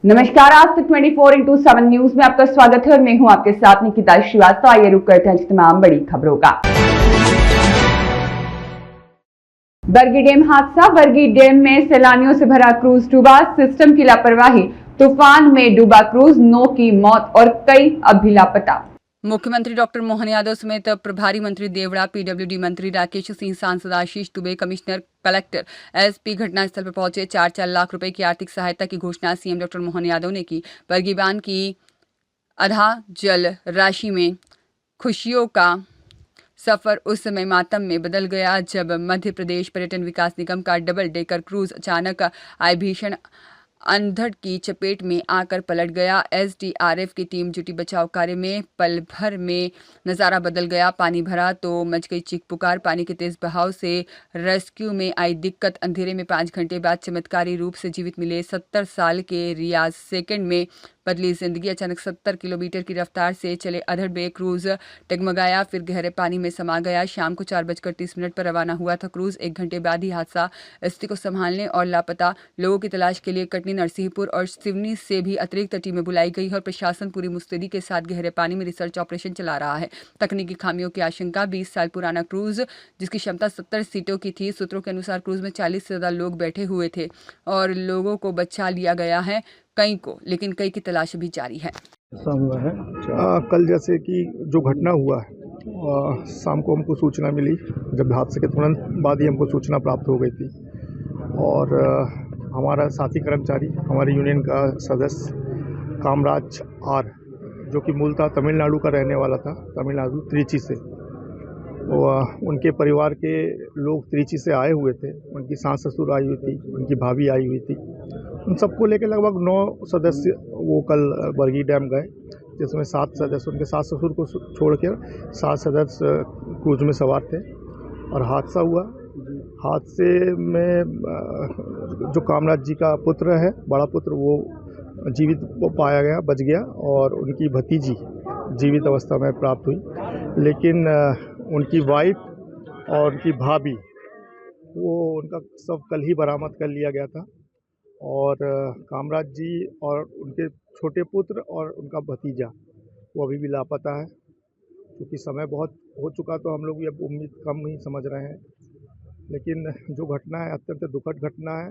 नमस्कार, आज तक 24x7 न्यूज में आपका स्वागत है और मैं हूं आपके साथ निकिता श्रीवास्तव। आइए रुक करते हैं तमाम बड़ी खबरों का। बरगी डैम हादसा। बरगी डैम में सैलानियों से भरा क्रूज डूबा। सिस्टम की लापरवाही, तूफान में डूबा क्रूज, 9 की मौत और कई अभी लापता। मुख्यमंत्री डॉक्टर मोहन यादव समेत प्रभारी मंत्री देवड़ा, पीडब्ल्यूडी मंत्री राकेश सिंह, सांसद आशीष दुबे, कमिश्नर, कलेक्टर, एसपी घटनास्थल पर पहुंचे। 4 लाख रुपए की आर्थिक सहायता की घोषणा सीएम डॉक्टर मोहन यादव ने की। बरगी बांध की आधा जल राशि में खुशियों का सफर उस समय मातम में बदल गया जब मध्य प्रदेश पर्यटन विकास निगम का डबल डेकर क्रूज अचानक आई भीषण अंधड़ की चपेट में आकर पलट गया। एसडीआरएफ की टीम जुटी बचाव कार्य में। पल भर में नज़ारा बदल गया। पानी भरा तो मच गई चीख पुकार। पानी के तेज बहाव से रेस्क्यू में आई दिक्कत। अंधेरे में 5 घंटे बाद चमत्कारी रूप से जीवित मिले 70 साल के रियाज। सेकंड में बदली जिंदगी। अचानक 70 किलोमीटर की रफ्तार से चले अधड़ में क्रूज डगमगाया, फिर गहरे पानी में समा गया। शाम को 4:30 पर रवाना हुआ था क्रूज। 1 घंटे बाद ही हादसा। स्थिति को संभालने और लापता लोगों की तलाश के लिए कटनी, नरसिंहपुर और सिवनी से भी अतिरिक्त टीमें बुलाई गई है और प्रशासन पूरी मुस्तैदी के साथ गहरे पानी में रिसर्च ऑपरेशन चला रहा है। तकनीकी खामियों की आशंका। 20 साल पुराना क्रूज जिसकी क्षमता 70 सीटों की थी। सूत्रों के अनुसार क्रूज में 40 से ज्यादा लोग बैठे हुए थे और लोगों को बचा लिया गया है, कई को, लेकिन कई की तलाश भी जारी है। हुआ है कल जैसे कि जो घटना हुआ है, शाम को हमको सूचना मिली। जब हादसे के तुरंत बाद ही हमको सूचना प्राप्त हो गई थी और हमारा साथी कर्मचारी, हमारी यूनियन का सदस्य कामराज आर, जो कि मूलतः तमिलनाडु का रहने वाला था, तमिलनाडु त्रिची से, उनके परिवार के लोग त्रिची से आए हुए थे। उनकी सास ससुर आई हुई थी, उनकी भाभी आई हुई थी। उन सबको लेकर लगभग 9 सदस्य वो कल बरगी डैम गए, जिसमें 7 सदस्य, उनके सास ससुर को छोड़ कर 7 सदस्य क्रूज में सवार थे और हादसा हुआ। हादसे में जो कामराज जी का पुत्र है, बड़ा पुत्र, वो जीवित पाया गया, बच गया और उनकी भतीजी जीवित अवस्था में प्राप्त हुई। लेकिन उनकी वाइफ और उनकी भाभी, वो उनका सब कल ही बरामद कर लिया गया था और कामराज जी और उनके छोटे पुत्र और उनका भतीजा वो अभी भी लापता है। क्योंकि समय बहुत हो चुका तो हम लोग ये उम्मीद कम ही समझ रहे हैं, लेकिन जो घटना है अत्यंत दुखद घटना है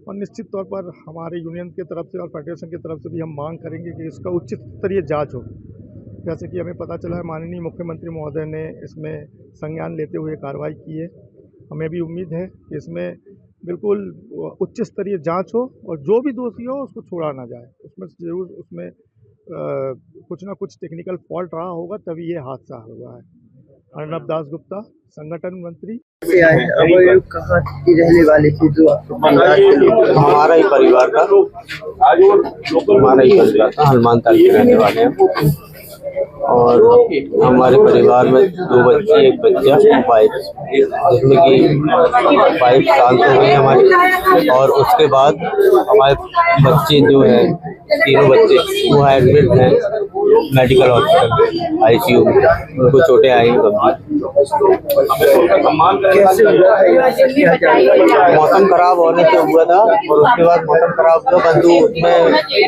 और निश्चित तौर पर हमारे यूनियन की तरफ से और फेडरेशन की तरफ से भी हम मांग करेंगे कि इसका उचित स्तरीय जांच हो। जैसे कि हमें पता चला है, माननीय मुख्यमंत्री महोदय ने इसमें संज्ञान लेते हुए कार्रवाई की है। हमें भी उम्मीद है कि इसमें बिल्कुल उच्च स्तरीय जांच हो और जो भी दोषी हो उसको छोड़ा ना जाए। उसमें ज़रूर उसमें कुछ ना कुछ टेक्निकल फॉल्ट रहा होगा, तभी ये हादसा हुआ है। अर्नब दास गुप्ता, संगठन मंत्री। कहाँ की रहने वाली थी? जो हमारा ही परिवार था, हनुमान ताल के रहने वाले हैं और हमारे परिवार में 2 बच्चे, 1 बच्चा, वाइफ, जिसमें कि वाइफ शांत हो गई हमारी और उसके बाद हमारे बच्चे जो हैं, 3 बच्चे, वो एडमिट हैं मेडिकल हॉस्पिटल आईसीयू में। उनको चोटें आई गंभीर। मौसम खराब होने से हुआ था और उसके बाद मौसम खराब हुआ, बंदू में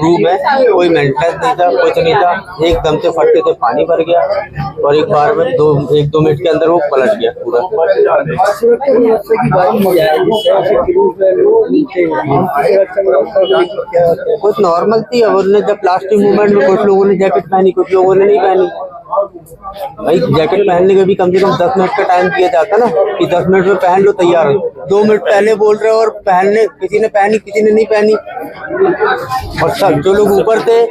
रूम है, कोई मेंटेनेंस नहीं था, कुछ नहीं था। एकदम से फटके से पानी भर गया और एक बार में 1-2 मिनट के अंदर वो पलट गया पूरा। कुछ नॉर्मल थी। अब उन्होंने जब प्लास्टिक मूवमेंट में कुछ लोगों ने जैकेट पहनी, कुछ लोगों ने नहीं पहनी। भाई जैकेट पहनने का भी कम से कम 10 मिनट का टाइम दिया जाता ना, कि 10 मिनट में पहन लो, तैयार हो। 2 मिनट पहले बोल रहे हो और पहनने किसी ने पहनी, किसी ने नहीं पहनी। और सब जो लोग ऊपर थे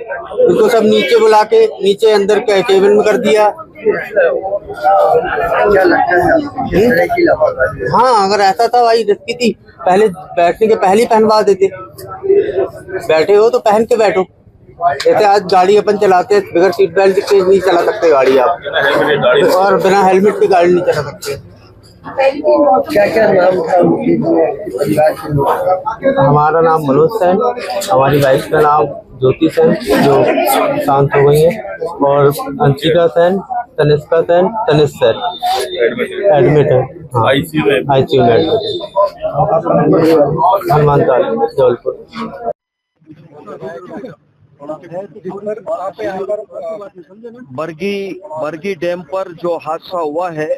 उनको सब नीचे बुला के नीचे अंदर केबिन में कर दिया। क्या लगता है? हाँ, अगर ऐसा था भाई रिस्की थी, पहले बैठने के पहले ही पहनवा देते। बैठे हो तो पहन के बैठो। जैसे आज गाड़ी अपन चलाते हैं बगैर सीट बेल्ट के नहीं चला सकते गाड़ी आप, और बिना हेलमेट की गाड़ी नहीं चला सकते। क्या नाम था? हमारा नाम मनोज सैन, हमारी वाइफ का नाम ज्योति सैन जो शांत हो गई है, और अंशिका सैन, तनिष्का सैन, तनिष सैन एडमिट है आईसीयू में एडमिट। हनुमान ताल, जबलपुर। बरगी डैम पर जो हादसा हुआ है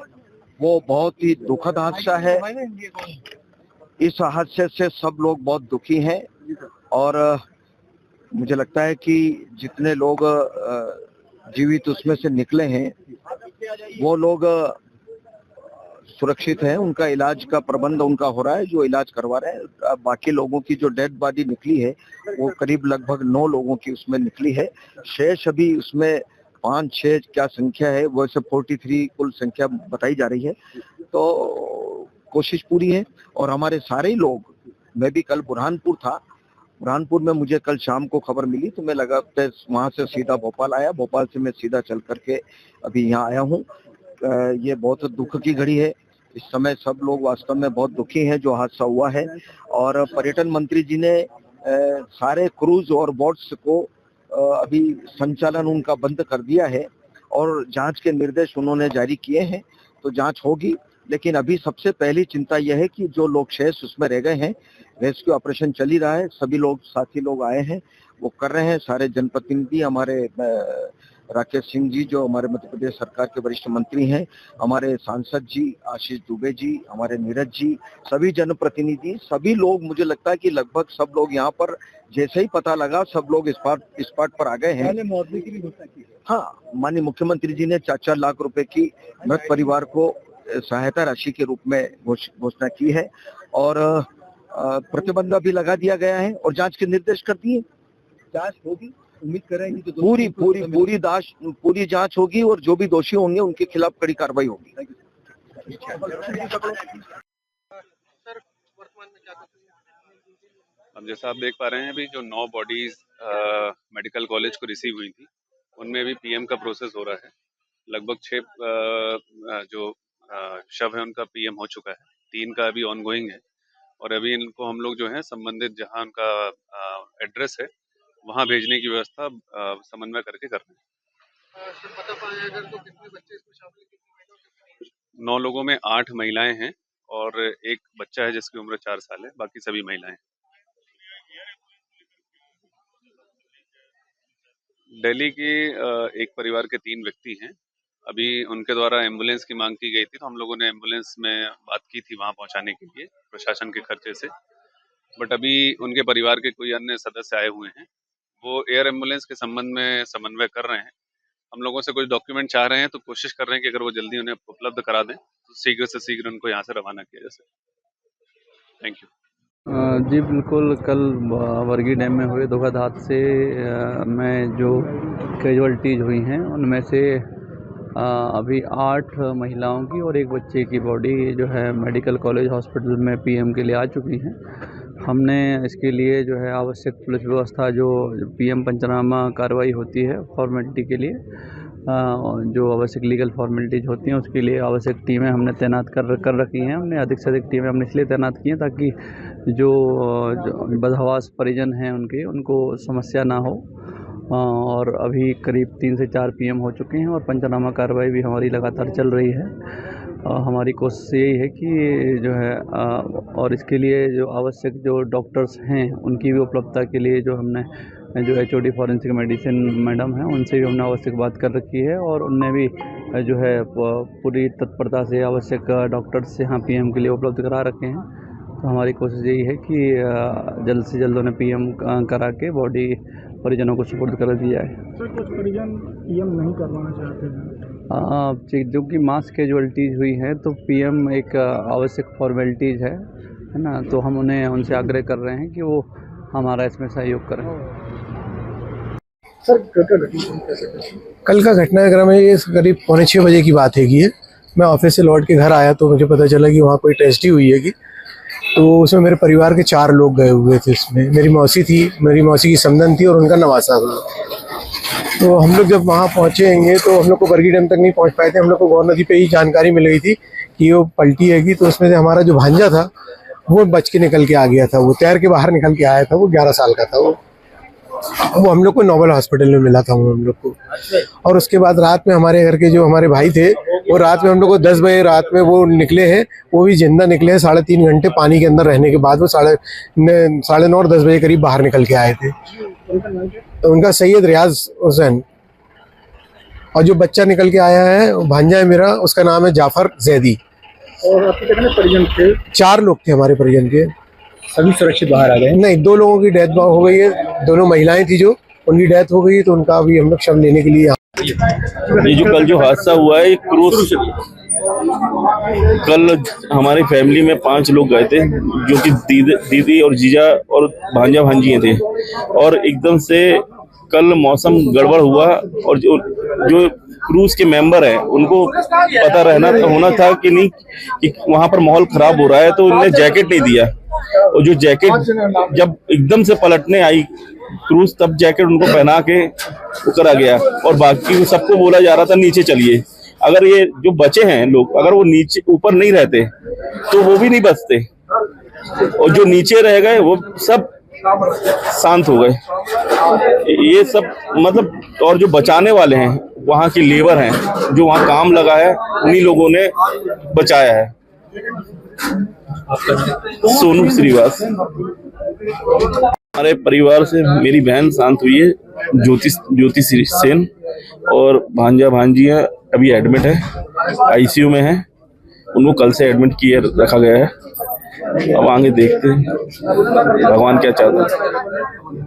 वो बहुत ही दुखद हादसा है। इस हादसे से सब लोग बहुत दुखी हैं और मुझे लगता है कि जितने लोग जीवित उसमें से निकले हैं वो लोग सुरक्षित हैं, उनका इलाज का प्रबंध उनका हो रहा है, जो इलाज करवा रहे हैं। बाकी लोगों की जो डेड बॉडी निकली है वो करीब लगभग 9 लोगों की उसमें निकली है। शेष अभी उसमें 5-6 क्या संख्या है, वैसे 43 कुल संख्या बताई जा रही है। तो कोशिश पूरी है और हमारे सारे ही लोग, मैं भी कल बुरहानपुर था, बुरहानपुर में मुझे कल शाम को खबर मिली तो मैं लगा वहां से सीधा भोपाल आया, भोपाल से मैं सीधा चल करके अभी यहाँ आया हूँ। ये बहुत दुख की घड़ी है, इस समय सब लोग वास्तव में बहुत दुखी हैं जो हादसा हुआ है। और पर्यटन मंत्री जी ने सारे क्रूज और बोट्स को अभी संचालन उनका बंद कर दिया है और जांच के निर्देश उन्होंने जारी किए हैं, तो जांच होगी। लेकिन अभी सबसे पहली चिंता यह है कि जो लोग शेष उसमें रह गए हैं, रेस्क्यू ऑपरेशन चल ही रहा है, सभी लोग साथी लोग आए हैं, वो कर रहे हैं। सारे जनप्रतिनिधि, हमारे राकेश सिंह जी जो हमारे मध्य प्रदेश सरकार के वरिष्ठ मंत्री हैं, हमारे सांसद जी आशीष दुबे जी, हमारे नीरज जी, सभी जनप्रतिनिधि, सभी लोग, मुझे लगता है कि लगभग सब लोग यहाँ पर जैसे ही पता लगा सब लोग इस स्पॉट पर आ गए हैं। मुआवजे की भी घोषणा की है। हाँ, माननीय मुख्यमंत्री जी ने 4-4 लाख रुपए की मृत परिवार को सहायता राशि के रूप में घोषणा की है और प्रतिबंध भी लगा दिया गया है और जांच के निर्देश कर दिए। जांच होगी, उम्मीद करेंगे तो पूरी जांच होगी और जो भी दोषी होंगे उनके खिलाफ कड़ी कार्रवाई होगी। अब जैसा आप देख पा रहे हैं, अभी जो 9 बॉडीज मेडिकल कॉलेज को रिसीव हुई थी उनमें अभी पीएम का प्रोसेस हो रहा है। लगभग 6 जो शव है उनका पीएम हो चुका है, 3 का अभी ऑनगोइंग है और अभी इनको हम लोग जो है संबंधित जहां उनका एड्रेस है वहां भेजने की व्यवस्था समन्वय करके कर रहे हैं। 9 लोगों में 8 महिलाएं हैं और एक बच्चा है जिसकी उम्र 4 साल है, बाकी सभी महिलाएं। दिल्ली के एक परिवार के 3 व्यक्ति हैं, अभी उनके द्वारा एम्बुलेंस की मांग की गई थी तो हम लोगों ने एम्बुलेंस में बात की थी वहां पहुंचाने के लिए प्रशासन के खर्चे से, बट अभी उनके परिवार के कोई अन्य सदस्य आए हुए हैं, वो एयर एम्बुलेंस के संबंध में समन्वय कर रहे हैं। हम लोगों से कुछ डॉक्यूमेंट चाह रहे हैं तो कोशिश कर रहे हैं कि अगर वो जल्दी उन्हें उपलब्ध करा दें तो शीघ्र से शीघ्र उनको यहाँ से रवाना किया जा सके। Thank you. जी बिल्कुल, कल बरगी डैम में हुए दुखद हादसे में जो कैजुअल्टीज हुई हैं उनमें से अभी 8 महिलाओं की और एक बच्चे की बॉडी जो है मेडिकल कॉलेज हॉस्पिटल में पीएम के लिए आ चुकी हैं। हमने इसके लिए जो है आवश्यक पुलिस व्यवस्था, जो पीएम पंचनामा कार्रवाई होती है फॉर्मेलिटी के लिए, जो आवश्यक लीगल फॉर्मेलिटीज होती हैं उसके लिए आवश्यक टीमें हमने तैनात कर रखी हैं। हमने अधिक से अधिक टीमें हमने इसलिए तैनात की हैं ताकि जो बदहवास परिजन हैं उनको समस्या ना हो। और अभी करीब 3 से 4 पीएम हो चुके हैं और पंचनामा कार्रवाई भी हमारी लगातार चल रही है। हमारी कोशिश यही है कि जो है और इसके लिए जो आवश्यक जो डॉक्टर्स हैं उनकी भी उपलब्धता के लिए जो हमने जो HOD फॉरेंसिक मेडिसिन मैडम हैं उनसे भी हमने आवश्यक बात कर रखी है और उनने भी जो है पूरी तत्परता से आवश्यक डॉक्टर्स यहाँ पीएम के लिए उपलब्ध करा रखे हैं। तो हमारी कोशिश यही है कि जल्द से जल्द उन्हें पीएम करा के बॉडी परिजनों को सुपुर्द कर दिया है। सर, कुछ परिजन पीएम नहीं करवाना चाहते हैं जो कि मास कैजुअल्टीज हुई है तो पीएम एक आवश्यक फॉर्मेलिटीज है ना, तो हम उनसे आग्रह कर रहे हैं कि वो हमारा इसमें सहयोग करें। सर, कल का घटनाक्रम है, ये करीब 5:45 बजे की बात है कि मैं ऑफिस से लौट के घर आया तो मुझे पता चला कि वहाँ कोई ट्रेजेडी हुई है कि तो उसमें मेरे परिवार के 4 लोग गए हुए थे। इसमें मेरी मौसी थी, मेरी मौसी की समधन थी और उनका नवासा था। तो हम लोग जब वहाँ पहुँचेंगे तो हम लोग को बरगी डैम तक नहीं पहुँच पाए थे। हम लोग को गौर नदी पे ही जानकारी मिल गई थी कि वो पलटी हैगी। तो उसमें से हमारा जो भांजा था वो बच के निकल के आ गया था, वो तैर के बाहर निकल के आया था। वो 11 साल का था वो। वो हम लोग को नोबल हॉस्पिटल में मिला था वो हम लोग को। और उसके बाद रात में हमारे घर के जो हमारे भाई थे वो रात में हम लोग को 10 बजे रात में वो निकले हैं, वो भी जिंदा निकले हैं। 3.5 घंटे पानी के अंदर रहने के बाद वो 9:30 और 10 बजे करीब बाहर निकल के आए थे। तो उनका सैयद रियाज हुसैन, और जो बच्चा निकल के आया है भांजा है मेरा, उसका नाम है जाफर जैदी। और आपके कितने परिजन थे? 4 लोग थे हमारे परिजन के। सभी सुरक्षित बाहर आ गए? नहीं, 2 लोगों की डेथ हो गई है, दोनों महिलाएं थी जो, उनकी डेथ हो गई, तो उनका अभी हम लोग शव लेने के लिए। ये जो कल जो हादसा हुआ है, क्रूज, कल हमारी फैमिली में 5 लोग गए थे जो कि दीदी और जीजा और भांजा भांजी थे, और एकदम से कल मौसम गड़बड़ हुआ और जो क्रूज के मेंबर हैं उनको पता होना था कि नहीं कि वहां पर माहौल खराब हो रहा है, तो उन्होंने जैकेट नहीं दिया। और जो जैकेट जब एकदम से पलटने आई क्रूज, तब जैकेट उनको पहना के वो करा गया, और बाकी सबको बोला जा रहा था नीचे चलिए। अगर ये जो बचे हैं लोग, अगर वो नीचे ऊपर नहीं रहते तो वो भी नहीं बचते, और जो नीचे रह गए वो सब शांत हो गए। ये सब मतलब, और जो बचाने वाले हैं वहाँ की लेबर हैं जो वहाँ काम लगा है, उन्हीं लोगों ने बचाया है। सोनू श्रीवास। हमारे परिवार से मेरी बहन शांत हुई है, ज्योति सेन, और भांजा भांजी है अभी एडमिट है, आईसीयू में है। उनको कल से एडमिट किए रखा गया है। अब आगे देखते हैं भगवान क्या चाहता है।